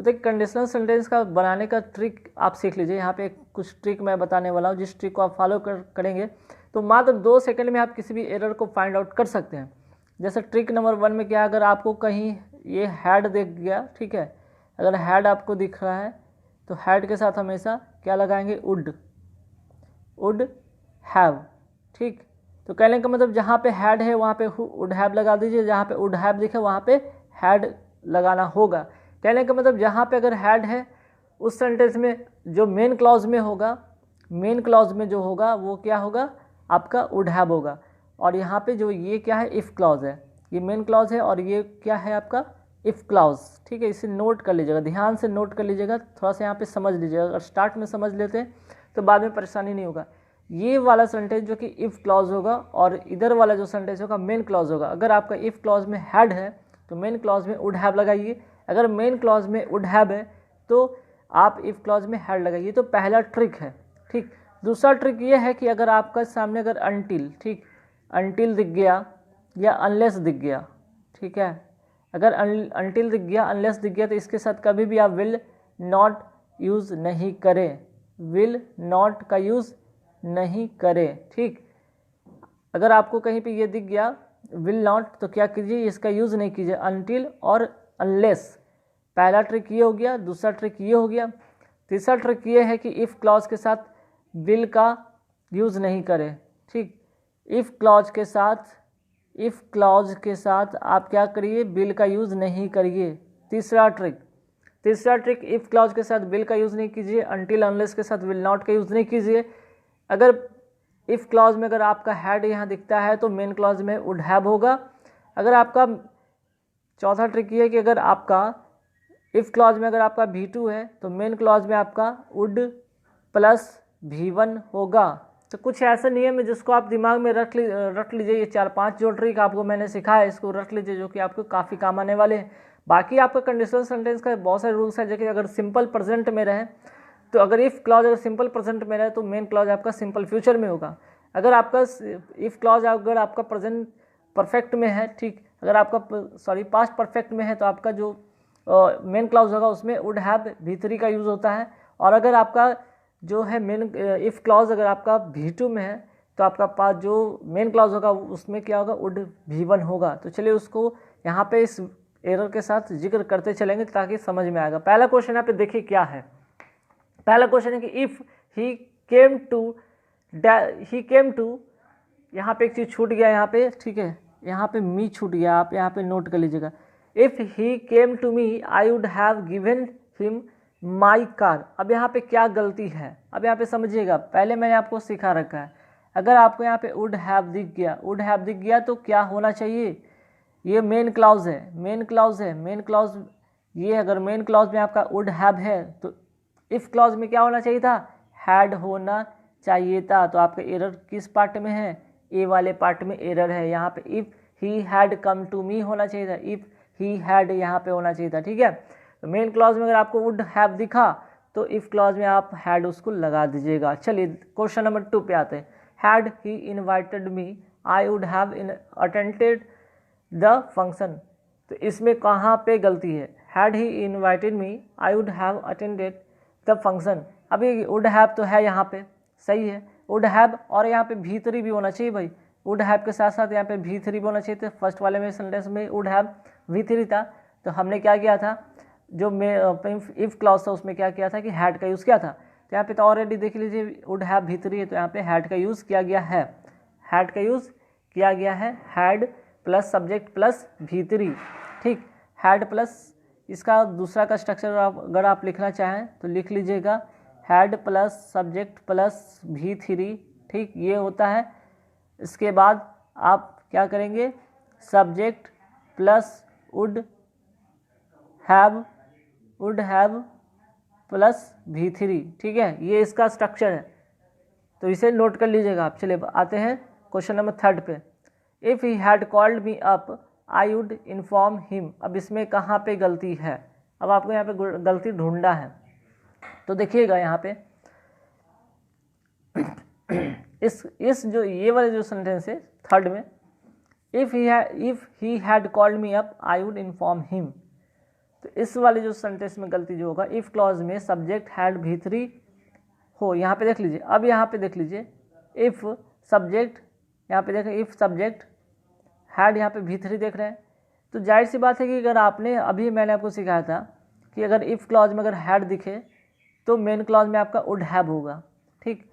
तो देखिए conditional sentence का बनाने का ट्रिक आप सीख लीजिए। यहाँ पे कुछ ट्रिक मैं बताने वाला हूँ, जिस ट्रिक को आप फॉलो करेंगे तो मात्र 2 सेकंड में आप किसी भी एरर को फाइंड आउट कर सकते हैं। जैसे ट्रिक नंबर 1 में क्या, अगर आपको कहीं ये हैड दिख गया, ठीक है, अगर हैड आपको दिख रहा है तो हैड के साथ हमेशा क्या लगाएंगे, वुड हैव, ठीक। तो कहने का मतलब जहाँ पे हैड है वहाँ पे वुड हैव लगा दीजिए, जहाँ पे वुड हैव दिखे वहाँ पे हैड लगाना होगा। कहने का मतलब जहाँ पे अगर हैड है उस सेंटेंस में जो मेन क्लॉज में होगा, मेन क्लॉज में जो होगा वो क्या होगा, आपका वुड हैव होगा। और यहाँ पे जो ये क्या है, इफ़ क्लॉज है, ये मेन क्लॉज है और ये क्या है आपका इफ़ क्लॉज, ठीक है। इसे नोट कर लीजिएगा, ध्यान से नोट कर लीजिएगा, थोड़ा सा यहाँ पे समझ लीजिएगा। अगर स्टार्ट में समझ लेते हैं तो बाद में परेशानी नहीं होगा। ये वाला सेंटेंस जो कि इफ़ क्लॉज होगा और इधर वाला जो सेंटेंस होगा मेन क्लॉज होगा। अगर आपका इफ़ क्लॉज में हैड है तो मेन क्लॉज में वुड हैव लगाइए, अगर मेन क्लॉज में वुड हैव है तो आप इफ़ क्लॉज में हैड लगाइए। तो पहला ट्रिक है, ठीक। दूसरा ट्रिक ये है कि अगर आपका सामने अगर अनटिल, ठीक, अनटिल दिख गया या अनलेस दिख गया, ठीक है, अगर अनटिल दिख गया, अनलेस दिख गया तो इसके साथ कभी भी आप विल नॉट यूज़ नहीं करें, विल नॉट का यूज़ नहीं करें, ठीक। अगर आपको कहीं पे ये दिख गया विल नॉट तो क्या कीजिए, इसका यूज़ नहीं कीजिए, अनटिल और अनलेस। पहला ट्रिक ये हो गया, दूसरा ट्रिक ये हो गया। तीसरा ट्रिक ये है कि इफ़ क्लॉज के साथ विल का यूज़ नहीं करें, ठीक। इफ़ क्लॉज के साथ आप क्या करिए, विल का यूज़ नहीं करिए। तीसरा ट्रिक इफ़ क्लॉज के साथ विल का यूज़ नहीं कीजिए, अनटिल अनलेस के साथ विल नॉट का यूज़ नहीं कीजिए। अगर इफ़ क्लॉज में अगर आपका हैड यहाँ दिखता है तो मेन क्लॉज में वुड हैव होगा। अगर आपका चौथा ट्रिक ये है कि अगर आपका इफ़ क्लॉज में अगर आपका V2 है तो मेन क्लॉज में आपका वुड प्लस V1 होगा। तो कुछ ऐसा नियम है जिसको आप दिमाग में रख लीजिए। ये 4-5 जो ट्रिक आपको मैंने सिखाया इसको रख लीजिए, जो कि आपको काफ़ी काम आने वाले हैं। बाकी आपका कंडीशनल सेंटेंस का बहुत सारे रूल्स है, जैसे अगर सिंपल प्रेजेंट में रहे तो अगर इफ़ क्लॉज अगर सिंपल प्रेजेंट में रहे तो मेन क्लॉज आपका सिंपल फ्यूचर में होगा। अगर आपका इफ़ क्लॉज अगर आपका प्रेजेंट परफेक्ट में है, ठीक, अगर आपका पास्ट परफेक्ट में है तो आपका जो मेन क्लॉज होगा उसमें वुड हैव V3 का यूज़ होता है। और अगर आपका जो है मेन इफ़ क्लॉज अगर आपका V2 में है तो आपका पास जो मेन क्लॉज होगा उसमें क्या होगा, वुड V1 होगा। तो चलिए उसको यहाँ पे इस एरर के साथ जिक्र करते चलेंगे ताकि समझ में आएगा। पहला क्वेश्चन यहाँ पे देखिए क्या है। पहला क्वेश्चन है कि इफ़ ही केम टू, यहाँ पे एक चीज़ छूट गया यहाँ पे, ठीक है, यहाँ पे मी छूट गया, आप यहाँ पे नोट कर लीजिएगा। If he came to me I would have given him my car. अब यहाँ पे क्या गलती है, अब यहाँ पे समझिएगा, पहले मैंने आपको सिखा रखा है। अगर आपको यहाँ पे वुड हैव दिख गया तो क्या होना चाहिए, ये मेन क्लॉज है, ये अगर मेन क्लॉज में आपका वुड हैव है तो इफ़ क्लॉज में क्या होना चाहिए था, हैड होना चाहिए था। तो आपका एरर किस पार्ट में है, ए वाले पार्ट में एरर है। यहाँ पे if he had come to me होना चाहिए था, इफ़ ही हैड यहाँ पे होना चाहिए था, ठीक है। तो मेन क्लॉज में अगर आपको वुड हैव दिखा तो इफ़ क्लॉज में आप हैड उसको लगा दीजिएगा। चलिए क्वेश्चन नंबर 2 पे आते हैं। Had he invited me I would have attended the function. तो इसमें कहाँ पे गलती है, had he invited me I would have attended the function. अभी वुड हैव तो है यहाँ पे, सही है, वुड हैव और यहाँ पे V3 भी होना चाहिए भाई। वुड हैव के साथ साथ यहाँ पे V3 भी होना चाहिए। तो फर्स्ट वाले में सेंटेंस में वुड हैव V3 था, तो हमने क्या किया था, जो इफ़ क्लॉज था उसमें क्या किया था कि हैड का यूज़ किया था। तो यहाँ पे तो ऑलरेडी देख लीजिए वुड हैव V3 है, तो यहाँ पे हैड का यूज़ किया गया है, had plus subject plus V3, ठीक। हैड प्लस इसका दूसरा का स्ट्रक्चर अगर आप लिखना चाहें तो लिख लीजिएगा, had plus subject plus V3, ठीक, ये होता है। इसके बाद आप क्या करेंगे, subject plus would have plus V3, ठीक है, ये इसका स्ट्रक्चर है। तो इसे नोट कर लीजिएगा आप। चलिए आते हैं क्वेश्चन नंबर 3 पे। If he had called me up I would inform him. अब इसमें कहाँ पे गलती है, अब आपको यहाँ पे गलती ढूंढना है। तो देखिएगा यहाँ पे इस जो ये वाले जो सेंटेंस है 3rd में, if he had called me up I would inform him. तो इस वाले जो सेंटेंस में गलती जो होगा, इफ़ क्लॉज में सब्जेक्ट हैड भी3 हो, यहाँ पे देख लीजिए। अब यहाँ पे देख लीजिए, इफ़ सब्जेक्ट, यहाँ पे देखें इफ़ सब्जेक्ट हैड, यहाँ पे भी3 देख रहे हैं। तो जाहिर सी बात है कि अगर आपने, अभी मैंने आपको सिखाया था कि अगर इफ़ क्लॉज में अगर हैड दिखे तो मेन क्लॉज में आपका वुड हैव होगा, ठीक।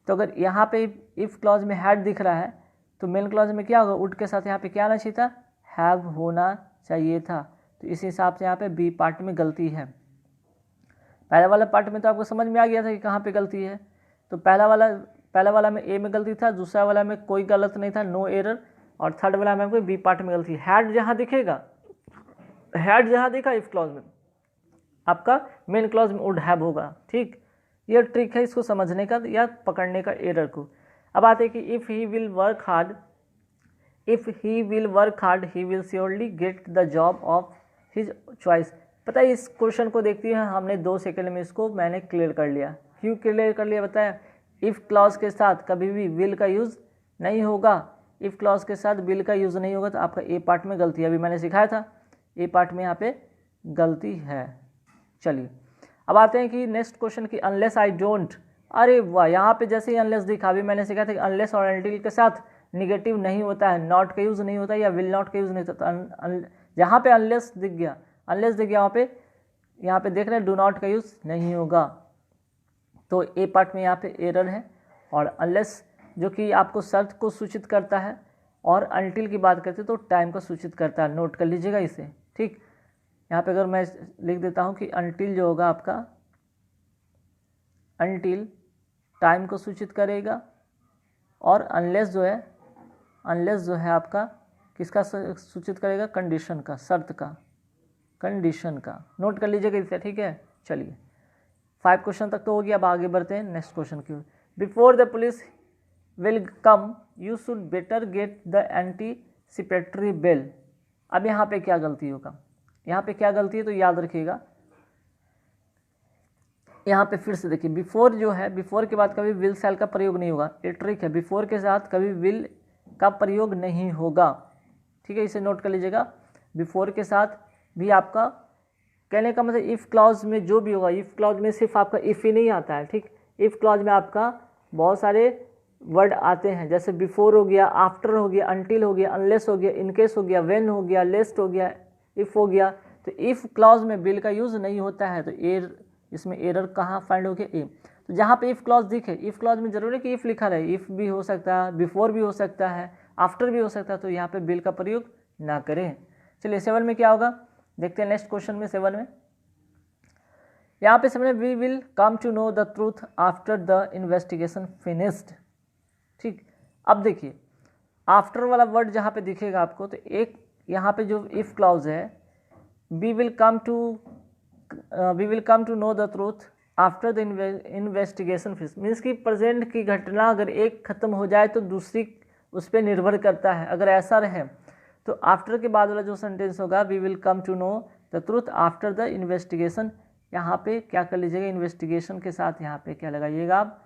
तो अगर यहाँ पे इफ़ क्लॉज में हैड दिख रहा है तो मेन क्लॉज में क्या होगा, वुड के साथ यहाँ पे क्या आना चाहिए था, हैव होना चाहिए था। तो इस हिसाब से यहाँ पे बी पार्ट में गलती है। पहले वाला पार्ट में तो आपको समझ में आ गया था कि कहाँ पे गलती है। तो पहला वाला में ए में गलती था, दूसरा वाला में कोई गलत नहीं था, नो एरर, और थर्ड वाला में आपको बी पार्ट में गलती है। हैड जहाँ दिखेगा, हैड जहाँ दिखा इफ क्लॉज में, आपका मेन क्लॉज में वुड हैव होगा, ठीक। ये ट्रिक है इसको समझने का या पकड़ने का एरर को। अब आते हैं कि if he will work hard, if he will work hard he will surely get the job of his choice. पता है इस क्वेश्चन को देखती है हमने 2 सेकंड में इसको मैंने क्लियर कर लिया। क्यों क्लियर कर लिया बताया, इफ़ क्लॉज के साथ कभी भी विल का यूज़ नहीं होगा, इफ़ क्लॉज के साथ विल का यूज़ नहीं होगा, तो आपका ए पार्ट में गलती है। अभी मैंने सिखाया था ए पार्ट में यहाँ पे गलती है। चलिए अब आते हैं कि नेक्स्ट क्वेश्चन की अनलेस आई डोंट। अरे वाह, यहाँ पे जैसे ही अनलेस दिखा, अभी मैंने सिखाया था कि अनलेस और अनटिल के साथ निगेटिव नहीं होता है, नॉट का यूज़ नहीं होता या विल नॉट का यूज़ नहीं होता। जहाँ पे अनलेस दिख गया, यहाँ पे देख रहे हैं डू नॉट का यूज़ नहीं होगा, तो ए पार्ट में यहाँ पे एरर है। और अनलेस जो कि आपको शर्त को सूचित करता है, और अनटिल की बात करते तो टाइम को सूचित करता है। नोट कर लीजिएगा इसे, ठीक। यहाँ पे अगर मैं लिख देता हूँ कि अनटिल जो होगा आपका, अनटिल टाइम को सूचित करेगा, और अनलेस जो है आपका किसका सूचित करेगा, कंडीशन का, शर्त का, कंडीशन का। नोट कर लीजिएगा इसे, ठीक है। चलिए 5 क्वेश्चन तक तो हो गया, अब आगे बढ़ते हैं नेक्स्ट क्वेश्चन की। Before the police will come you should better get the anticipatory bail. अब यहाँ पे क्या गलती होगा, यहाँ पे क्या गलती है तो याद रखिएगा। यहाँ पे फिर से देखिए, बिफोर जो है, बिफोर के बाद कभी विल शैल का प्रयोग नहीं होगा, ये ट्रिक है। बिफोर के साथ कभी विल का प्रयोग नहीं होगा, ठीक है, इसे नोट कर लीजिएगा। बिफोर के साथ भी आपका कहने का मतलब इफ़ क्लॉज में जो भी होगा, इफ़ क्लॉज में सिर्फ आपका इफ़ ही नहीं आता है, ठीक। इफ़ क्लॉज में आपका बहुत सारे वर्ड आते हैं, जैसे बिफोर हो गया, आफ्टर हो गया, अनटिल हो गया, अनलेस हो गया, इनकेस हो गया, व्हेन हो गया, लेस्ट हो गया, इफ़ हो गया। तो इफ़ क्लॉज में विल का यूज़ नहीं होता है, तो इसमें एरर कहाँ फाइंड हो गया, ए। तो जहाँ पे इफ़ क्लॉज दिखे, इफ़ क्लॉज में जरूरी है कि इफ़ लिखा रहे, इफ़ भी हो सकता है, बिफोर भी हो सकता है, आफ्टर भी हो सकता है, तो यहाँ पे विल का प्रयोग ना करें। चलिए 7 में क्या होगा देखते हैं नेक्स्ट क्वेश्चन में। 7 में यहाँ पे समझे, we will come to know the truth after the investigation finished, ठीक। अब देखिए आफ्टर वाला वर्ड जहाँ पे दिखेगा आपको, तो एक यहाँ पे जो इफ़ क्लॉज है, we will come to know the truth after the investigation finish, means कि प्रेजेंट की घटना अगर एक खत्म हो जाए तो दूसरी उस पर निर्भर करता है। अगर ऐसा रहे तो आफ्टर के बाद वाला जो सेंटेंस होगा, we will come to know the truth after the investigation, यहाँ पे क्या कर लीजिएगा, इन्वेस्टिगेशन के साथ यहाँ पे क्या लगाइएगा आप,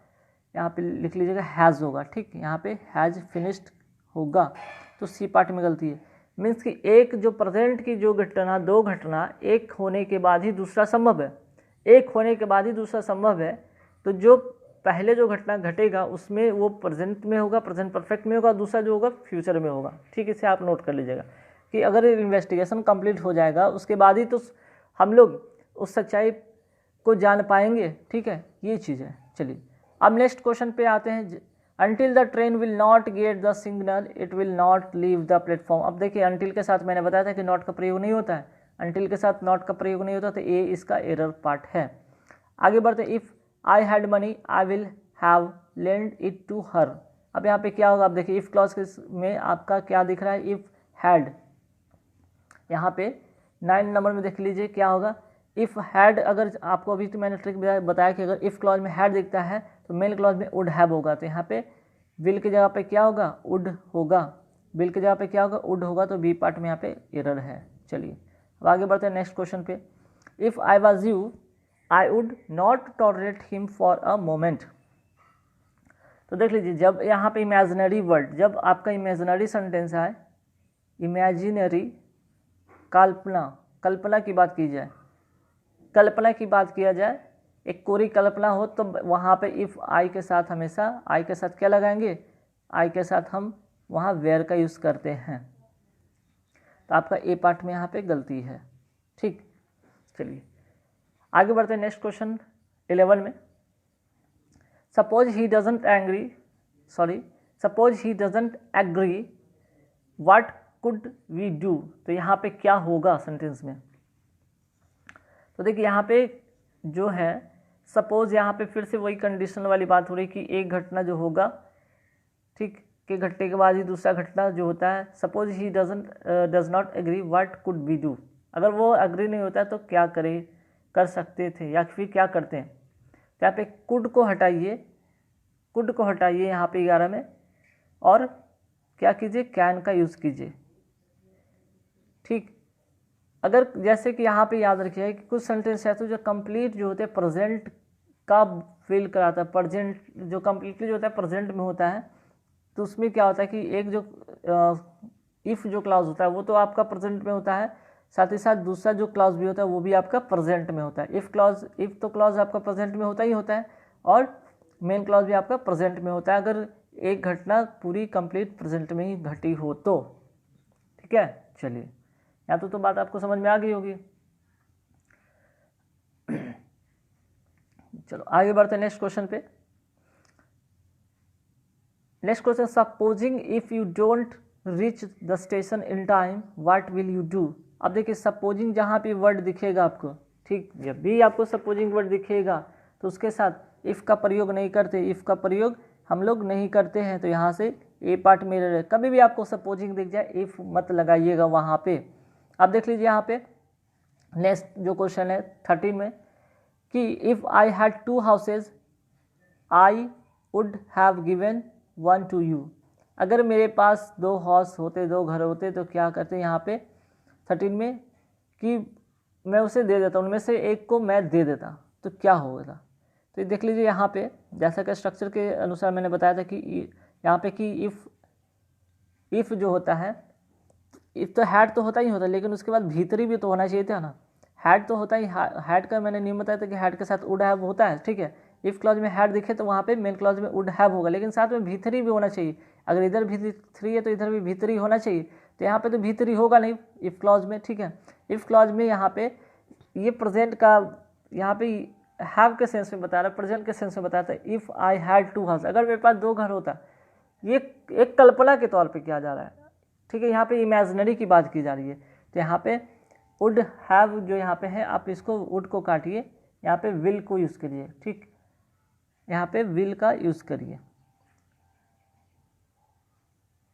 यहाँ पे लिख लीजिएगा हैज़ होगा, ठीक। यहाँ पे हैज़ फिनिश्ड होगा, तो सी पार्ट में गलती है। मीन्स कि एक जो प्रेजेंट की जो घटना, 2 घटना एक होने के बाद ही दूसरा संभव है, एक होने के बाद ही दूसरा संभव है। तो जो पहले जो घटना घटेगा उसमें वो प्रेजेंट में होगा, प्रेजेंट परफेक्ट में होगा, दूसरा जो होगा फ्यूचर में होगा, ठीक। इसे आप नोट कर लीजिएगा कि अगर इन्वेस्टिगेशन कंप्लीट हो जाएगा उसके बाद ही तो हम लोग उस सच्चाई को जान पाएंगे, ठीक है, ये चीज़ है। चलिए अब नेक्स्ट क्वेश्चन पे आते हैं। Until the train will not get the signal it will not leave the platform. अब देखिए अनटिल के साथ मैंने बताया था कि नॉट का प्रयोग नहीं होता है, अनटिल के साथ नॉट का प्रयोग नहीं होता, तो ए इसका एरर पार्ट है। आगे बढ़ते हैं, if I had money I will have lend it to her. अब यहाँ पे क्या होगा, अब देखिए इफ़ क्लॉज में आपका क्या दिख रहा है, इफ़ हैड, यहाँ पे 9 नंबर में देख लीजिए क्या होगा, इफ़ हैड। अगर आपको अभी तो मैंने ट्रिक बताया कि अगर इफ़ क्लॉज में हैड दिखता है तो मेन क्लॉज में वुड हैव होगा, तो यहाँ पे विल की जगह पे क्या होगा, वुड होगा, विल की जगह पे क्या होगा, वुड होगा, तो बी पार्ट में यहाँ पे एरर है। चलिए अब आगे बढ़ते हैं नेक्स्ट क्वेश्चन पे। If I was you I would not tolerate him for a moment. तो देख लीजिए, जब यहाँ पे इमेजिनरी वर्ड, जब आपका इमेजिनरी सेंटेंस है, इमेजिनरी कल्पना, कल्पना की बात की जाए, कल्पना की बात किया जाए, एक कोरी कल्पना हो, तो वहाँ पे इफ़ आई के साथ हमेशा आई के साथ क्या लगाएंगे, आई के साथ हम वहाँ वेयर का यूज़ करते हैं। तो आपका ए पार्ट में यहाँ पे गलती है। ठीक, चलिए आगे बढ़ते हैं नेक्स्ट क्वेश्चन 11 में। Suppose he doesn't agree what could we do. तो यहाँ पे क्या होगा सेंटेंस में, तो देखिए यहाँ पे जो है सपोज, यहाँ पे फिर से वही कंडीशनल वाली बात हो रही कि एक घटना जो होगा, ठीक, के घटने के बाद ही दूसरा घटना जो होता है। Suppose he does not agree what could we do, अगर वो एग्री नहीं होता है तो क्या कर सकते थे या फिर क्या करते हैं। तो यहाँ पे कुड को हटाइए यहाँ पे 11 में, और क्या कीजिए, कैन का यूज़ कीजिए। ठीक, अगर जैसे कि यहाँ पे याद रखिए कि कुछ सेंटेंस है तो जो कंप्लीट जो होते हैं प्रेजेंट का फील कराता है, प्रेजेंट जो कंप्लीटली जो होता है प्रेजेंट में होता है, तो उसमें क्या होता है कि एक जो इफ़ जो क्लॉज होता है वो तो आपका प्रेजेंट में होता है, साथ ही साथ दूसरा जो क्लॉज भी होता है वो भी आपका प्रेजेंट में होता है। इफ़ तो क्लॉज आपका प्रेजेंट में होता ही होता है, और मेन क्लॉज भी आपका प्रेजेंट में होता है, अगर एक घटना पूरी कंप्लीट प्रेजेंट में ही घटी हो तो। ठीक है, चलिए यहाँ तो बात आपको समझ में आ गई होगी। चलो आगे बढ़ते हैं नेक्स्ट क्वेश्चन पे। Next question, supposing if you don't reach the station in time what will you do. अब देखिए सपोजिंग जहाँ पे वर्ड दिखेगा आपको, ठीक, जब भी आपको सपोजिंग वर्ड दिखेगा तो उसके साथ इफ़ का प्रयोग नहीं करते, इफ़ का प्रयोग हम लोग नहीं करते हैं। तो यहाँ से ए पार्ट में रहे, कभी भी आपको सपोजिंग दिख जाए इफ़ मत लगाइएगा वहाँ पे। अब देख लीजिए यहाँ पे नेक्स्ट जो क्वेश्चन है 13 में कि if I had 2 houses I would have given 1 to you. अगर मेरे पास 2 हाउस होते, 2 घर होते, तो क्या करते यहाँ पे 13 में कि मैं उसे दे देता, उनमें से एक को मैं दे देता, तो क्या होगा। तो देख लीजिए यहाँ पे जैसा कि स्ट्रक्चर के अनुसार मैंने बताया था कि यहाँ पे कि इफ़ जो होता है, इफ़ तो हैड तो होता ही होता है, लेकिन उसके बाद भीतरी भी तो होना चाहिए था ना। हैड तो होता ही, हैड का मैंने नियम बताया था कि हैड के साथ वुड हैव होता है। ठीक है, इफ़ क्लॉज में हैड दिखे तो वहाँ पे मेन क्लॉज में वुड हैव होगा, लेकिन साथ में भीतरी भी होना चाहिए। अगर इधर भीतरी है तो इधर भी भीतरी होना चाहिए, तो यहाँ पे तो भीतरी होगा नहीं इफ़ क्लॉज में। ठीक है, इफ़ क्लॉज में यहाँ पे ये प्रेजेंट का यहाँ पे हैव के सेंस में बता रहा है, प्रेजेंट के सेंस में बताता है। इफ़ आई हैड 2 हाउस, अगर मेरे पास 2 घर होता, ये एक कल्पना के तौर पे किया जा रहा है। ठीक है, यहाँ पे इमेजिनरी की बात की जा रही है, तो यहाँ पे वुड हैव जो यहाँ पे है, आप इसको वुड को काटिए, यहाँ पे विल को यूज़ करिए। ठीक, यहाँ पे विल का यूज़ करिए।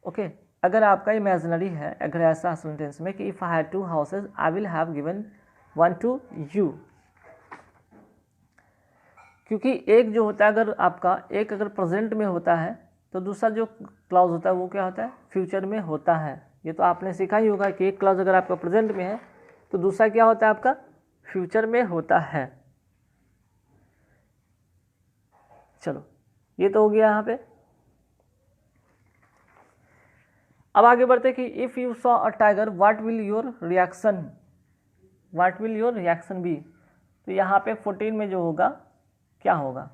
ओके, अगर आपका इमेजिनरी है, अगर ऐसा सेंटेंस में कि if I had 2 houses I will have given 1 to you, क्योंकि एक जो होता है अगर आपका एक अगर प्रेजेंट में होता है तो दूसरा जो क्लॉज होता है वो क्या होता है, फ्यूचर में होता है। ये तो आपने सीखा ही होगा कि एक क्लॉज अगर आपका प्रेजेंट में है तो दूसरा क्या होता है आपका फ्यूचर में होता है। चलो ये तो हो गया यहाँ पे। अब आगे बढ़ते कि if you saw a tiger what will your reaction be. तो यहाँ पे 14 में जो होगा क्या होगा,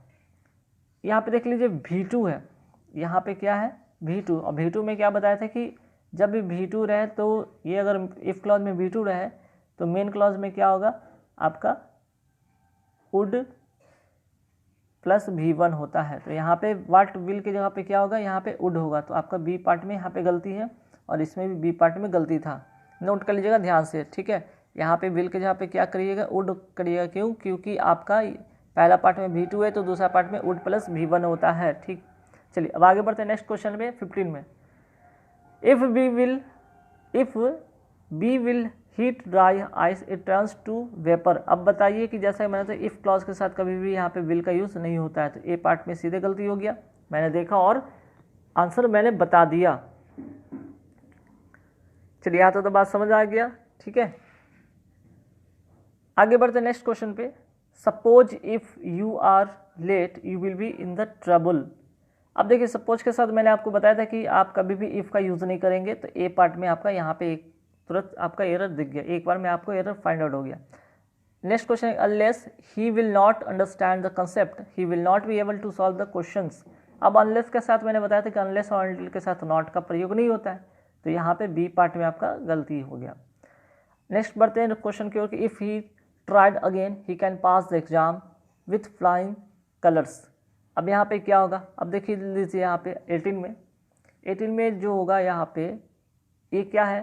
यहाँ पे देख लीजिए V2 है, यहाँ पे क्या है V2, और V2 में क्या बताया था कि जब भी V2 रहे तो ये अगर इफ़ क्लॉज में V2 रहे तो मेन क्लॉज में क्या होगा आपका वुड प्लस V1 होता है। तो यहाँ पे व्हाट विल की जगह पे क्या होगा, यहाँ पे वुड होगा। तो आपका बी पार्ट में यहाँ पे गलती है और इसमें भी बी पार्ट में गलती था, नोट कर लीजिएगा ध्यान से। ठीक है, यहाँ पे विल के जगह पे क्या करिएगा, वुड करिएगा। क्यों, क्योंकि आपका पहला पार्ट में V2 है तो दूसरा पार्ट में वुड प्लस V1 होता है। ठीक, चलिए अब आगे बढ़ते हैं नेक्स्ट क्वेश्चन में 15 में। If we will heat dry ice it turns to vapour. अब बताइए कि जैसा मैंने तो इफ़ क्लॉज के साथ कभी भी यहाँ पे विल का यूज़ नहीं होता है, तो ए पार्ट में सीधे गलती हो गया, मैंने देखा और आंसर मैंने बता दिया। चलिए यहाँ तो बात समझ आ गया। ठीक है, आगे बढ़ते नेक्स्ट क्वेश्चन पे। Suppose if you are late you will be in the trouble. अब देखिए सपोज के साथ मैंने आपको बताया था कि आप कभी भी इफ़ का यूज़ नहीं करेंगे, तो ए पार्ट में आपका यहाँ पे एक तुरंत आपका एरर दिख गया, एक बार में आपको एरर फाइंड आउट हो गया। नेक्स्ट क्वेश्चन है unless he will not understand the concept he will not be able to solve the questions. अब अनलेस के साथ मैंने बताया था कि अनलेस और अनटिल के साथ नॉट का प्रयोग नहीं होता है, तो यहाँ पे बी पार्ट में आपका गलती हो गया। नेक्स्ट बढ़ते हैं क्वेश्चन की ओर कि if he tried again he can pass the exam with flying colours. अब यहाँ पे क्या होगा, अब देखिए लीजिए यहाँ पे 18 में जो होगा यहाँ पे ये क्या है,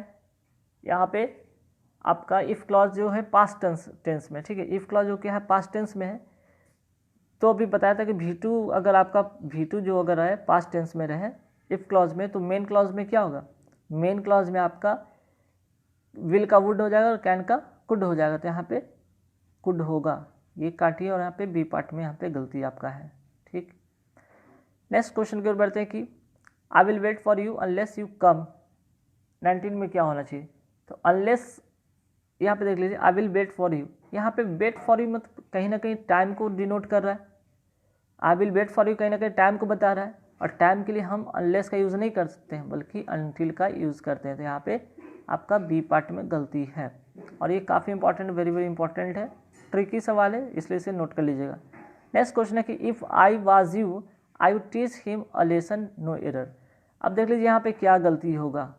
यहाँ पे आपका इफ़ क्लॉज जो है पास्ट टेंस में, ठीक है, इफ़ क्लॉज जो क्या है पास्ट टेंस में है। तो अभी बताया था कि V2 अगर आपका V2 जो अगर है पास्ट टेंस में रहे इफ़ क्लॉज में, तो मेन क्लॉज में क्या होगा, मेन क्लॉज में आपका विल का वुड हो जाएगा और कैन का कुड हो जाएगा, तो यहाँ पे कुड होगा, ये काटिए और यहाँ पे बी पार्ट में यहाँ पे गलती आपका है। ठीक, नेक्स्ट क्वेश्चन की ओर बढ़ते हैं कि I will wait for you unless you come. 19 में क्या होना चाहिए, तो अनलेस यहाँ पे देख लीजिए I will wait for you, यहाँ पे वेट फॉर यू मतलब कहीं ना कहीं टाइम को डिनोट कर रहा है। I will wait for you कहीं ना कहीं टाइम को बता रहा है, और टाइम के लिए हम अनलेस का यूज़ नहीं कर सकते हैं बल्कि अनटिल का यूज़ करते हैं, तो यहाँ पे आपका बी पार्ट में गलती है। और ये काफ़ी इंपॉर्टेंट, वेरी वेरी इंपॉर्टेंट है, ट्रिकी सवाल है, इसलिए इसे नोट कर लीजिएगा। नेक्स्ट क्वेश्चन है कि if I was you I would teach him a lesson no error. अब देख लीजिए यहाँ पे क्या गलती होगा,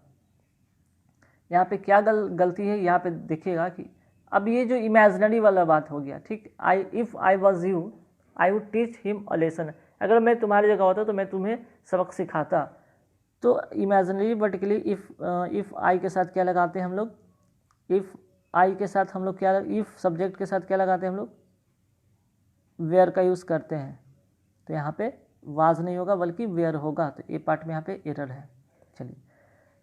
यहाँ पे क्या गलती है, यहाँ पे देखिएगा कि अब ये जो इमेजिनरी वाला बात हो गया, ठीक, if I was you I would teach him a lesson. अगर मैं तुम्हारी जगह होता तो मैं तुम्हें सबक सिखाता, तो इमेजिनरी वर्टिकली इफ़ आई के साथ क्या लगाते हैं हम लोग, इफ़ आई के साथ हम लोग क्या, इफ़ सब्जेक्ट के साथ क्या लगाते हैं हम लोग, वेयर का यूज़ करते हैं, तो यहाँ पे वाज नहीं होगा बल्कि वेयर होगा, तो ए पार्ट में यहाँ पे एरर है। चलिए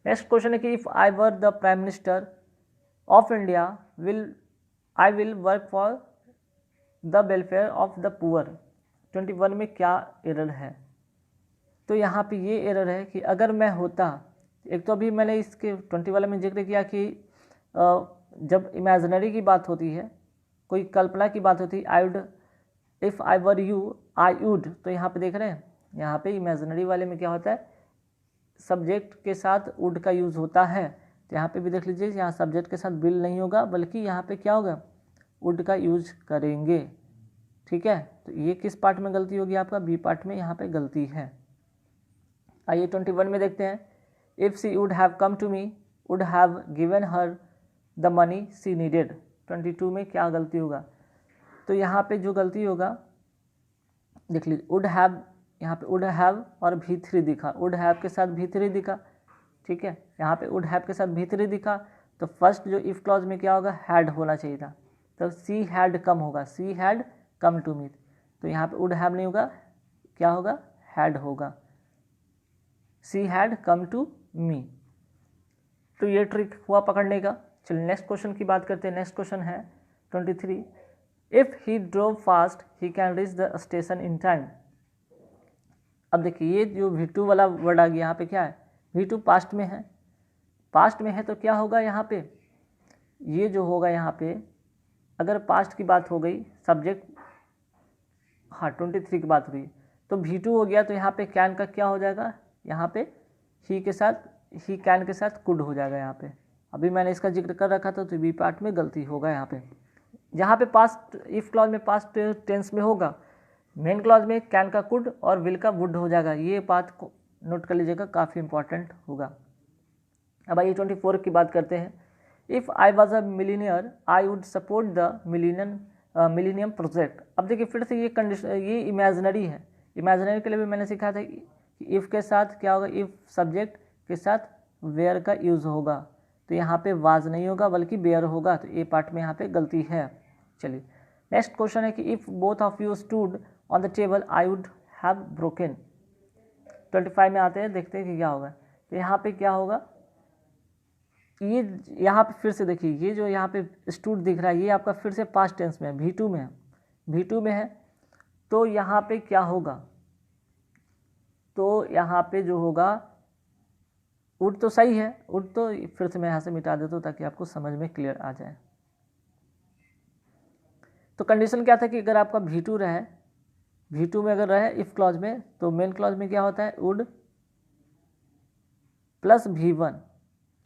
नेक्स्ट क्वेश्चन है कि if I were the prime minister of India I will work for the welfare of the poor. 21 में क्या एरर है, तो यहाँ पे ये एरर है कि अगर मैं होता, एक तो अभी मैंने इसके 20 वाले में जिक्र किया कि जब इमेजिनरी की बात होती है, कोई कल्पना की बात होती है, I would if I were you I would, तो यहाँ पे देख रहे हैं यहाँ पे इमेजिनरी वाले में क्या होता है, सब्जेक्ट के साथ वुड का यूज़ होता है, तो यहाँ पे भी देख लीजिए यहाँ सब्जेक्ट के साथ विल नहीं होगा बल्कि यहाँ पे क्या होगा, वुड का यूज करेंगे। ठीक है, तो ये किस पार्ट में गलती होगी आपका, बी पार्ट में यहाँ पे गलती है। आइए 21 में देखते हैं, if she would have come to me would have given her the money she needed. 22 में क्या गलती होगा, तो यहाँ पे जो गलती होगा देख लीजिए, वुड हैव, यहाँ पे वुड हैव और V3 दिखा, वुड हैव के साथ V3 दिखा, ठीक है, यहाँ पे वुड हैव के साथ V3 दिखा, तो फर्स्ट जो इफ़ क्लॉज में क्या होगा, हैड होना चाहिए था, तो सी हैड कम होगा, सी हैड कम टू मी, तो यहाँ पे वुड हैव नहीं होगा, क्या होगा, हैड होगा, सी हैड कम टू मी। तो ये ट्रिक हुआ पकड़ने का। चलिए नेक्स्ट क्वेश्चन की बात करते हैं। नेक्स्ट क्वेश्चन है 23, if he drove fast he can reach the station in time. अब देखिए ये जो V2 वाला वर्ड आ गया, यहाँ पे क्या है, V2 पास्ट में है, पास्ट में है तो क्या होगा यहाँ पे, ये जो होगा यहाँ पे अगर पास्ट की बात हो गई, सब्जेक्ट, हाँ 23 की बात हुई तो V2 हो गया, तो यहाँ पे कैन का क्या हो जाएगा, यहाँ पे ही के साथ, ही कैन के साथ कुड हो जाएगा। यहाँ पे अभी मैंने इसका जिक्र कर रखा था, तो बी पार्ट में गलती होगा। यहाँ पे जहाँ पे पास्ट इफ़ क्लॉज में पास्ट टेंस में होगा, मेन क्लॉज में कैन का कुड और विल का वुड हो जाएगा, ये बात को नोट कर लीजिएगा, काफ़ी इंपॉर्टेंट होगा। अब आइए 24 की बात करते हैं, if I was a millionaire I would support the millennium project. अब देखिए फिर से ये कंडीशन, ये इमेजिनरी है, इमेजिनरी के लिए भी मैंने सीखा था कि इफ़ के साथ क्या होगा, इफ़ सब्जेक्ट के साथ वेयर का यूज़ होगा, तो यहाँ पे वाज नहीं होगा बल्कि बेयर होगा, तो ए पार्ट में यहाँ पे गलती है। चलिए नेक्स्ट क्वेश्चन है कि if both of you stood on the table I would have broken. 25 में आते हैं, देखते हैं कि क्या होगा, तो यहाँ पे क्या होगा, ये यहाँ पे फिर से देखिए, ये जो यहाँ पे स्टूड दिख रहा है ये आपका फिर से पास्ट टेंस में है, V2 में है, V2 में है, तो यहाँ पे क्या होगा, तो यहाँ पे जो होगा वुड तो सही है, वुड तो फिर से मैं यहाँ से मिटा देता हूँ ताकि आपको समझ में क्लियर आ जाए। तो कंडीशन क्या था कि अगर आपका V2 रहे, V2 में अगर रहे इफ़ क्लॉज में, तो मेन क्लॉज में क्या होता है, वुड प्लस V1,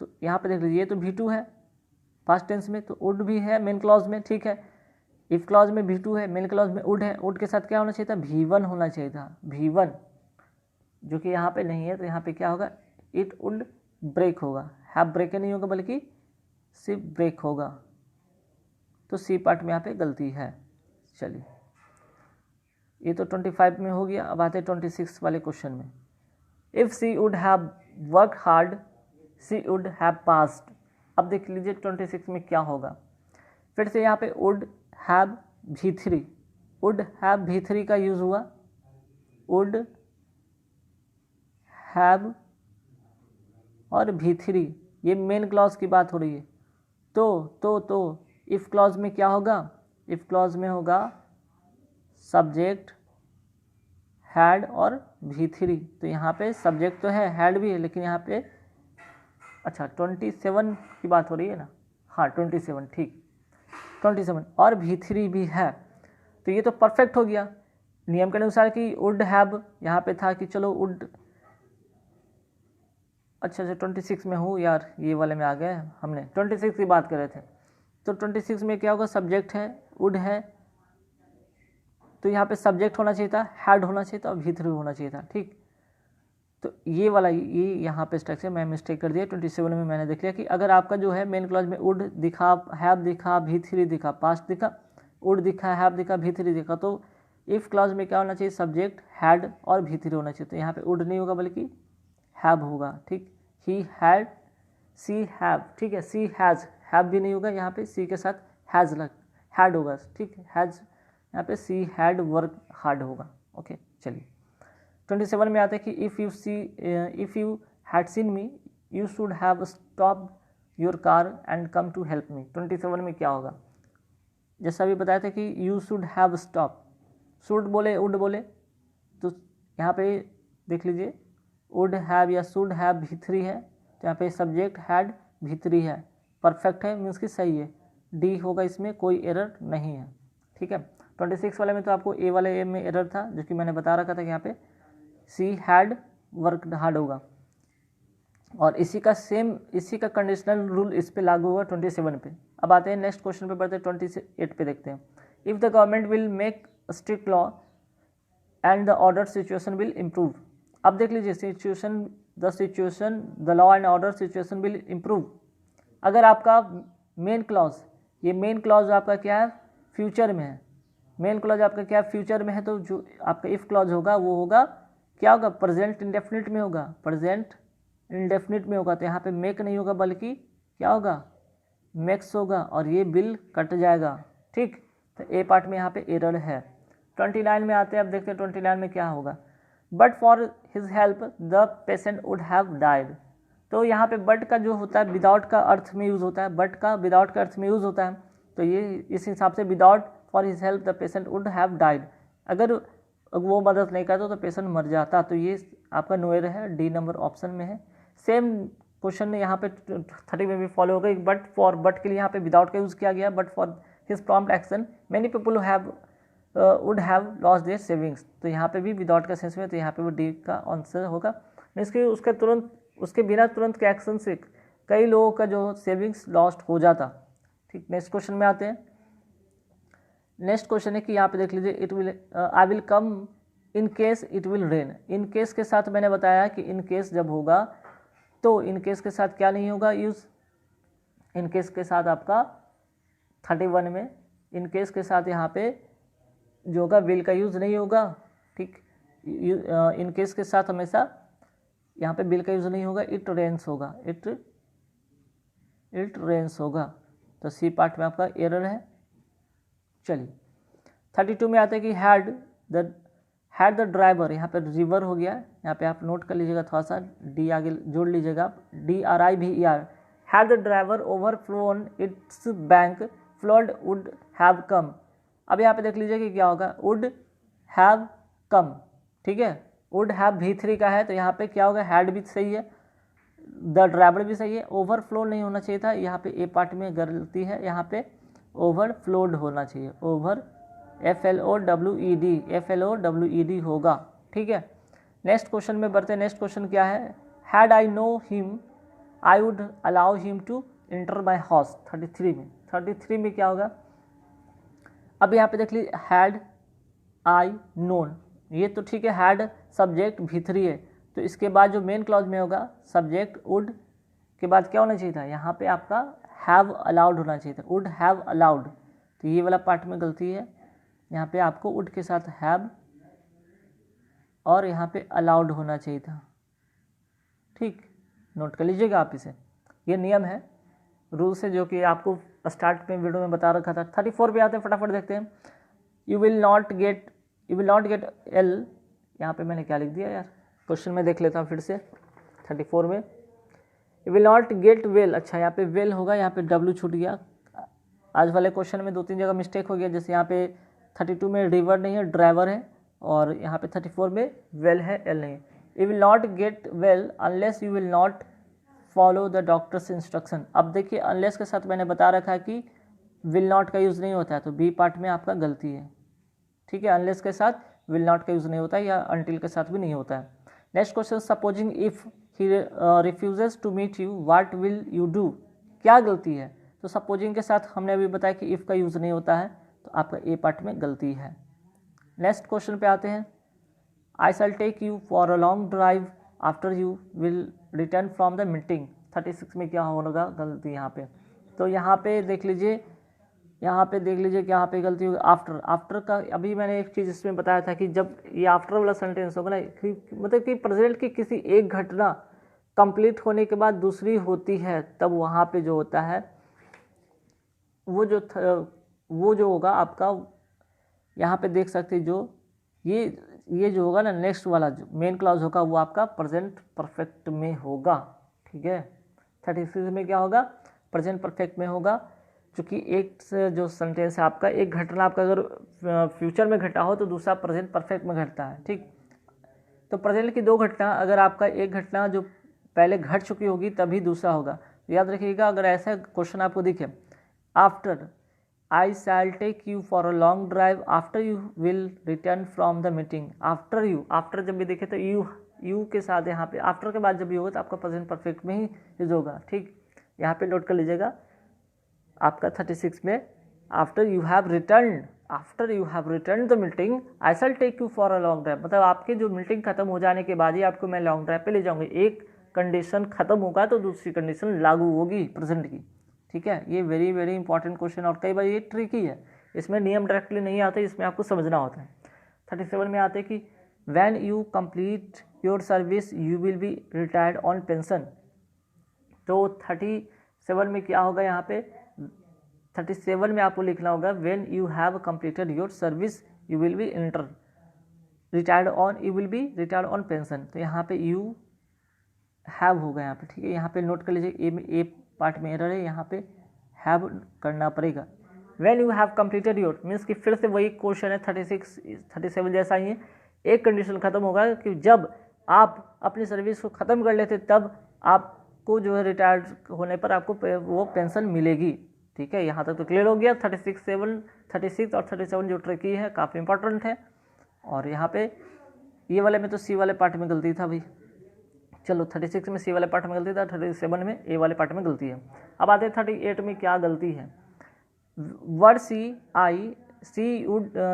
तो यहाँ पे देख लीजिए ये तो V2 है पास्ट टेंस में, तो वुड भी है मेन क्लॉज में, ठीक है, इफ क्लॉज में V2 है, मेन क्लॉज में वुड है, वुड के साथ क्या होना चाहिए था, V1 होना चाहिए था, V1, जो कि यहाँ पे नहीं है, तो यहाँ पे क्या होगा, इट वुड ब्रेक होगा, हैव ब्रेक नहीं होगा बल्कि सिर्फ ब्रेक होगा। तो सी पार्ट में यहाँ पे गलती है। चलिए, ये तो 25 में हो गया। अब आते हैं 26 वाले क्वेश्चन में। If she would have work hard she would have passed. अब देख लीजिए 26 में क्या होगा। फिर से यहाँ पे would have V3, would have V3 का यूज़ हुआ, वुड हैव और V3, ये मेन क्लॉज की बात हो रही है। तो इफ़ क्लॉज में क्या होगा, इफ़ क्लॉज में होगा सब्जेक्ट हैड और V3। तो यहाँ पे सब्जेक्ट तो है, हैड भी है, लेकिन यहाँ पे अच्छा 27 की बात हो रही है ना, हाँ 27, ठीक 27 और V3 भी है। तो ये तो परफेक्ट हो गया नियम के अनुसार कि वुड हैव यहाँ पे था कि चलो वुड, अच्छा 26 में हूँ यार, ये वाले में आ गए, हमने 26 की बात कर रहे थे। तो 26 में क्या होगा, सब्जेक्ट है, वुड है, तो यहाँ पे सब्जेक्ट होना चाहिए था, हैड होना चाहिए था और V3 होना चाहिए था, ठीक। तो ये वाला ये यहाँ पे स्ट्रक्चर मैं मिस्टेक कर दिया। 27 में मैंने देख लिया कि अगर आपका जो है मेन क्लॉज में वुड दिखा, हैव दिखा, V3 दिखा, पास्ट दिखा, वुड दिखा, हैव दिखा, V3 दिखा, तो इफ़ क्लॉज में क्या होना चाहिए, सब्जेक्ट हैड और V3 होना चाहिए। तो यहाँ पे वुड नहीं होगा बल्कि हैव होगा, ठीक। ही हैड, सी हैव, ठीक है, सी हैज़, हैव भी नहीं होगा, यहाँ पे सी के साथ हैज़ लग, हैड होगा, ठीक, हैज़, यहाँ पे सी हैड वर्क हार्ड होगा। ओके, चलिए 27 में आता है कि if you had seen me you should have stopped your car and come to help me. 27 में क्या होगा, जैसा अभी बताया था कि you should have stop, should बोले वुड बोले, तो यहाँ पे देख लीजिए वुड हैव या शुड हैव V3 है, तो यहाँ पे सब्जेक्ट हैड V3 है, परफेक्ट है, मीन्स कि सही है, डी होगा, इसमें कोई एरर नहीं है, ठीक है। 26 वाले में तो आपको ए वाले ए में एरर था, जो कि मैंने बता रखा था कि यहाँ पे सी हैड वर्क हार्ड होगा, और इसी का कंडीशनल रूल इस पे लागू हुआ 27 पे। अब आते हैं नेक्स्ट क्वेश्चन पे, बढ़ते हैं 28 पे देखते हैं। If the government will make strict law and the order situation will improve. अब देख लीजिए the law and order situation will improve. अगर आपका मेन क्लॉज, ये मेन क्लॉज आपका क्या है, फ्यूचर में है, मेन क्लॉज आपका क्या है, फ्यूचर में है, तो जो आपका इफ़ क्लॉज होगा वो होगा क्या होगा, प्रेजेंट इंडेफिनिट में होगा, प्रेजेंट इंडेफिनिट में होगा। तो यहाँ पे मेक नहीं होगा बल्कि क्या होगा, मेक्स होगा, और ये बिल कट जाएगा, ठीक। तो ए पार्ट में यहाँ पे एरर है। 29 में आते हैं, अब देखते हैं 29 में क्या होगा। But for his help the patient would have died. तो यहाँ पे बट का जो होता है विदाउट का अर्थ में यूज़ होता है, बट का विदाउट का अर्थ में यूज़ होता है, तो ये इस हिसाब से without for his help the patient would have died, अगर वो मदद नहीं करता तो पेशेंट मर जाता। तो ये आपका नो एरर है, डी नंबर ऑप्शन में है। सेम क्वेश्चन यहाँ पे 30 में भी फॉलो हो गई, बट के लिए यहाँ पे विदाउट का यूज़ किया गया, but for his prompt action many people have would have lost their savings. तो यहाँ पे भी विदाउट का सेंस में, तो यहाँ पे वो डी का आंसर होगा। इसके उसके बिना तुरंत के एक्शन से कई लोगों का जो सेविंग्स लॉस्ट हो जाता, ठीक। नेक्स्ट क्वेश्चन में आते हैं। नेक्स्ट क्वेश्चन है कि यहाँ पे देख लीजिए, it will I will come in case it will rain. In case के साथ मैंने बताया कि इन केस जब होगा तो इन केस के साथ क्या नहीं होगा यूज़, इन केस के साथ आपका 31 में इन केस के साथ यहाँ पे जो होगा विल का यूज़ नहीं होगा, ठीक। इन केस के साथ हमेशा यहाँ पे विल का यूज़ नहीं होगा, इट रेन्स होगा, इट रेन्स होगा। तो सी पार्ट में आपका एरर है। चलिए 32 में आते हैं कि हैड द ड्राइवर, यहाँ पे रिवर हो गया, यहाँ पे आप नोट कर लीजिएगा, थोड़ा सा डी आगे जोड़ लीजिएगा, DRIVER। Had the driver overflown its bank flood would have come. अब यहाँ पे देख लीजिए कि क्या होगा, वुड हैव कम, ठीक है, वुड हैव V3 का है, तो यहाँ पे क्या होगा, हैड भी सही है, द ड्राइवर भी सही है, ओवरफ्लो नहीं होना चाहिए था, यहाँ पे ए पार्ट में गलती है, यहाँ पे ओवरफ्लोड होना चाहिए, ओवर FLOWED होगा, ठीक है। नेक्स्ट क्वेश्चन में बढ़ते हैं। नेक्स्ट क्वेश्चन क्या है, had I know him I would allow him to enter my house. 33 में क्या होगा, अब यहाँ पे देख लीजिए हैड आई नोन, ये तो ठीक है, हैड सब्जेक्ट भीतरी है, तो इसके बाद जो मेन क्लॉज में होगा सब्जेक्ट वुड के बाद क्या होना चाहिए था, यहाँ पे आपका हैव अलाउड होना चाहिए था, वुड हैव अलाउड, तो ये वाला पार्ट में गलती है, यहाँ पे आपको वुड के साथ हैव और यहाँ पे अलाउड होना चाहिए था। ठीक, नोट कर लीजिएगा आप इसे, ये नियम है रूल से जो कि आपको स्टार्ट में वीडियो में बता रखा था। 34 पे आते हैं, फटाफट देखते हैं। You will not gate L, यहाँ पे मैंने क्या लिख दिया यार, क्वेश्चन में देख लेता हूँ फिर से। 34 में you will not get well, अच्छा यहाँ पे वेल होगा, यहाँ पे डब्ल्यू छूट गया। आज वाले क्वेश्चन में 2-3 जगह मिस्टेक हो गया, जैसे यहाँ पे 32 में रिवर नहीं है, ड्राइवर है, और यहाँ पे 34 में वेल है, एल नहीं है। You will not get well unless you will not follow the doctors instruction. अब देखिए अनलेस के साथ मैंने बता रखा है कि विल नॉट का यूज़ नहीं होता है, तो बी पार्ट में आपका गलती है। ठीक है, अनलेस के साथ विल नॉट का यूज़ नहीं होता है, या अनटिल के साथ भी नहीं होता है। Next question, supposing if he refuses to meet you what will you do, क्या गलती है, तो सपोजिंग के साथ हमने अभी बताया कि इफ़ का यूज़ नहीं होता है, तो आपका ए पार्ट में गलती है। नेक्स्ट क्वेश्चन पे आते हैं, I shall take you for a long drive after you will return from the meeting. 36 में क्या होगा गलती यहाँ पे, तो यहाँ पे देख लीजिए कि यहाँ पे गलती होगी आफ्टर का। अभी मैंने एक चीज़ इसमें बताया था कि जब ये आफ्टर वाला सेंटेंस होगा ना, मतलब कि प्रेजेंट की किसी एक घटना कंप्लीट होने के बाद दूसरी होती है, तब वहाँ पे जो होता है वो जो होगा आपका, यहाँ पे देख सकते हैं जो ये जो होगा ना, नेक्स्ट वाला जो मेन क्लॉज होगा वो आपका प्रेजेंट परफेक्ट में होगा। ठीक है, 36 में क्या होगा, प्रेजेंट परफेक्ट में होगा, क्योंकि एक जो सेंटेंस है आपका, एक घटना आपका अगर फ्यूचर में घटा हो तो दूसरा प्रेजेंट परफेक्ट में घटता है। ठीक, तो प्रेजेंट की 2 घटना, अगर आपका एक घटना जो पहले घट चुकी होगी तभी दूसरा होगा। याद रखिएगा, अगर ऐसा क्वेश्चन आपको दिखे, after I shall take you for a long drive after you will return from the meeting, after you, after जब भी देखे तो यू के साथ यहाँ पे आफ्टर के बाद जब भी होगा तो आपका प्रेजेंट परफेक्ट में ही यूज होगा। ठीक, यहाँ पे नोट कर लीजिएगा आपका 36 में, after you have return the meeting I shall take you for a long drive, मतलब आपकी जो मीटिंग खत्म हो जाने के बाद ही आपको मैं लॉन्ग ड्राइव पे ले जाऊँगी। एक कंडीशन खत्म होगा तो दूसरी कंडीशन लागू होगी प्रेजेंट की। ठीक है, ये वेरी वेरी इंपॉर्टेंट क्वेश्चन, और कई बार ये ट्रिकी है, इसमें नियम डायरेक्टली नहीं आते, इसमें आपको समझना होता है। 37 में आते कि when you complete your service you will B retired on pension, तो 37 में क्या होगा, यहाँ पे 37 में आपको लिखना होगा when you have completed your service you will B retired on pension, तो यहाँ पे यू हैव होगा यहाँ पे। ठीक है, यहाँ पे नोट कर लीजिए, ए पार्ट में एरर है, यहाँ पे हैव करना पड़ेगा। When you have completed your means कि फिर से वही क्वेश्चन है 37 जैसा ही है, एक कंडीशन खत्म होगा कि जब आप अपनी सर्विस को ख़त्म कर लेते तब आपको जो है रिटायर्ड होने पर आपको वो पेंशन मिलेगी। ठीक है, यहाँ तक तो क्लियर हो गया। 36 और 37 जो ट्रिकी है, काफ़ी इंपॉर्टेंट है, और यहाँ पे ये वाले में तो सी वाले पार्ट में गलती था भाई, चलो 36 में सी वाले पार्ट में गलती था, 37 में ए वाले पार्ट में गलती है। अब आते हैं 38 में क्या गलती है, word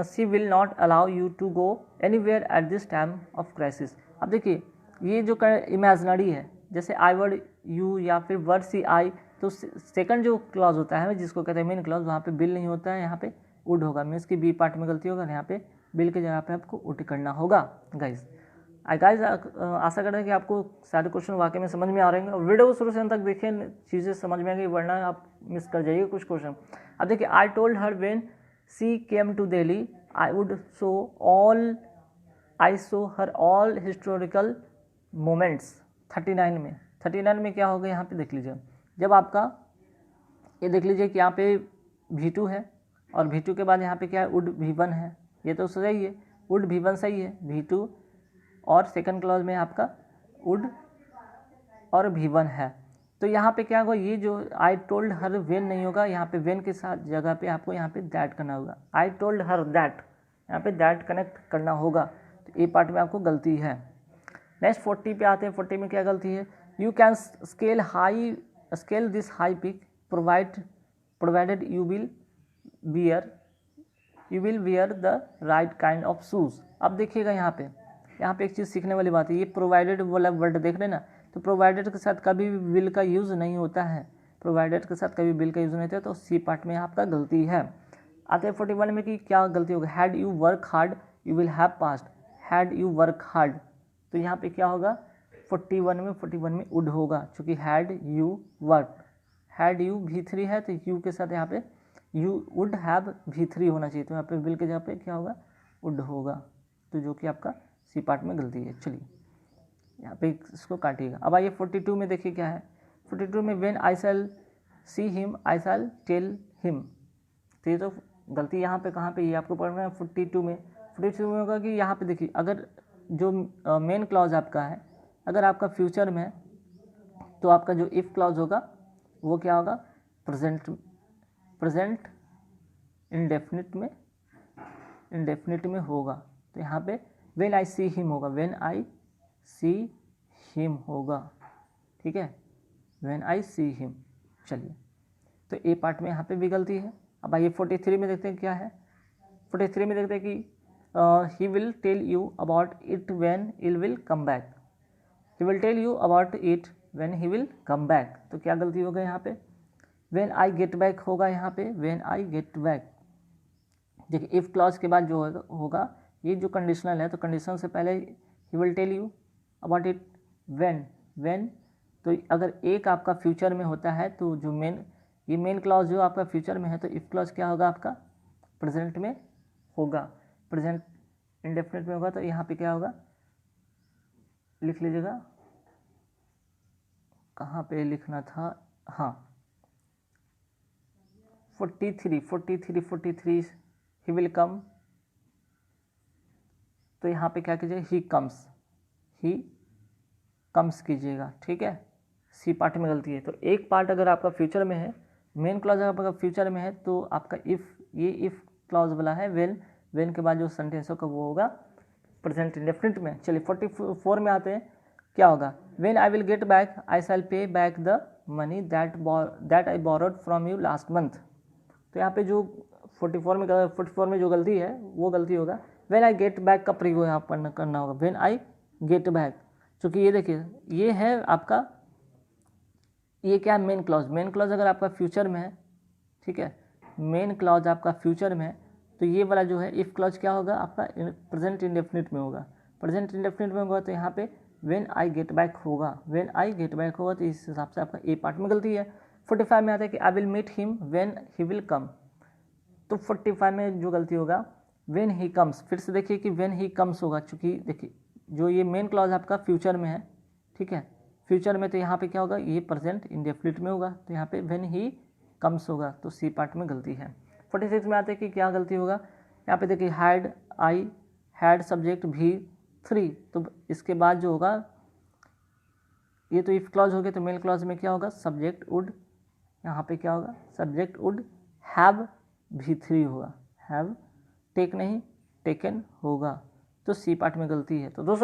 she will not allow you to go anywhere at this time of crisis. अब देखिए ये जो इमेजिनरी है, जैसे आई वर्ड यू या फिर वर्ड सी आई, तो सेकंड जो क्लॉज होता है जिसको कहते हैं मेन क्लॉज, वहाँ पे बिल नहीं होता है, यहाँ पे वुड होगा, मीन्स की बी पार्ट में गलती होगा, यहाँ पे बिल के जगह पे आपको वुड करना होगा। गाइज आशा करते हैं कि आपको सारे क्वेश्चन वाकई में समझ में आ रहे हैं, वीडियो को शुरू से अंत तक देखें, चीज़ें समझ में आ गई, वरना आप मिस कर जाइए कुछ क्वेश्चन। अब देखिए, I told her when she came to Delhi I saw her all historical moments. 39 में क्या होगा, यहाँ पे देख लीजिए, जब आपका ये देख लीजिए कि यहाँ पे V2 है, और V2 के बाद यहाँ पे क्या है, वुड V1 है, ये तो सही है, वुड V1 सही है, V2 और सेकंड क्लॉज में आपका वुड और V1 है, तो यहाँ पे क्या होगा, ये जो आई टोल्ड हर वेन नहीं होगा, यहाँ पे वेन के साथ जगह पे आपको यहाँ पे दैट करना होगा, आई टोल्ड हर दैट, यहाँ पे दैट कनेक्ट करना होगा, तो ये पार्ट में आपको गलती है। नेक्स्ट 40 पे आते हैं, 40 में क्या गलती है, you can scale this high peak provided you will bear you will wear the right kind of shoes. अब देखिएगा यहाँ पे एक चीज़ सीखने वाली बात है, ये प्रोवाइडेड वाला वर्ड देख रहे हैं ना, तो प्रोवाइडेड के साथ कभी भी विल का यूज़ नहीं होता है, प्रोवाइडेड के साथ कभी विल का यूज़ नहीं होता है, तो सी पार्ट में आपका गलती है। आते हैं 41 में कि क्या गलती होगा, had you work hard you will have past, had you work hard, तो यहाँ पे क्या होगा 41 में वुड होगा, चूँकि had you work, had you V3 है तो यू के साथ यहाँ पे यू वुड हैव V3 होना चाहिए, तो यहाँ पे विल के जगह पे क्या होगा वुड होगा, तो जो कि आपका सी पार्ट में गलती है। चलिए यहाँ पे इसको काटिएगा। अब आइए 42 में देखिए क्या है, 42 में when I shall see him I shall tell him, तो ये तो गलती यहाँ पे कहाँ पे, ये आपको पढ़ना है 42 में। 42 में होगा कि यहाँ पे देखिए अगर जो मेन क्लॉज आपका है, अगर आपका फ्यूचर में है तो आपका जो इफ़ क्लॉज होगा वो क्या होगा प्रेजेंट इंडेफिनिट में होगा, तो यहाँ पे व्हेन आई सी हिम होगा, व्हेन आई सी हिम होगा, ठीक है, व्हेन आई सी हिम। चलिए तो ए पार्ट में यहाँ पे भी गलती है। अब आइए 43 में देखते हैं क्या है, 43 में देखते हैं कि he will tell you about it when it will come back, he will tell you about it when he will come back, तो क्या गलती होगा यहाँ पे व्हेन आई गेट बैक होगा, यहाँ पे व्हेन आई गेट बैक। देखिए इफ़ क्लॉज के बाद जो होगा ये जो कंडीशनल है, तो कंडीशनल से पहले he will tell you about it when, तो अगर एक आपका फ्यूचर में होता है तो जो मेन क्लॉज जो आपका फ्यूचर में है, तो इफ़ क्लॉज क्या होगा आपका प्रेजेंट में होगा, प्रेजेंट इंडेफिनिट में होगा, तो यहाँ पे क्या होगा लिख लीजिएगा, कहाँ पे लिखना था, हाँ 43 ही विल कम, तो यहाँ पे क्या कीजिएगा ही कम्स कीजिएगा, ठीक है, सी पार्ट में गलती है। तो एक पार्ट अगर आपका फ्यूचर में है, मेन क्लॉज अगर आपका फ्यूचर में है, तो आपका ये इफ़ क्लॉज वाला है व्हेन के बाद जो सेंटेंस होगा वो होगा प्रेजेंट इंडेफिनिट में। चलिए 44 में आते हैं, क्या होगा when I will get back I shall pay back the money that I borrowed from you last month, तो यहाँ पे जो 44 में जो गलती है वो गलती होगा व्हेन आई गेट बैक का प्रयोग यहाँ पर करना होगा, व्हेन आई गेट बैक, चूँकि ये देखिए ये है आपका, ये क्या है मेन क्लॉज अगर आपका फ्यूचर में है, ठीक है, मेन क्लॉज आपका फ्यूचर में है, तो ये वाला जो है इफ़ क्लॉज क्या होगा आपका प्रेजेंट इंडेफिनिट में होगा, प्रेजेंट इंडेफिनिट में होगा, तो यहाँ पे व्हेन आई गेट बैक होगा, तो इस हिसाब से आपका ए पार्ट में गलती है। 45 में आता है कि I will meet him when he will come, तो 45 में जो गलती होगा व्हेन ही कम्स, फिर से देखिए कि व्हेन ही कम्स होगा, चूँकि देखिए जो ये मेन क्लॉज आपका फ्यूचर में है, ठीक है, फ्यूचर में, तो यहाँ पे क्या होगा ये प्रेजेंट इंडेफिनिट में होगा, तो यहाँ पे व्हेन ही कम्स होगा, तो सी पार्ट में गलती है। 46 में आते हैं कि क्या गलती होगा, यहाँ पे देखिए हैड सब्जेक्ट V3, तो इसके बाद जो होगा ये तो इफ़ क्लॉज हो गया, तो मेन क्लॉज में क्या होगा सब्जेक्ट वुड, यहाँ पे क्या होगा सब्जेक्ट वुड हैव V3 होगा, हैव टेक नहीं टेकन होगा, तो सी पार्ट में गलती है। तो दोस्तों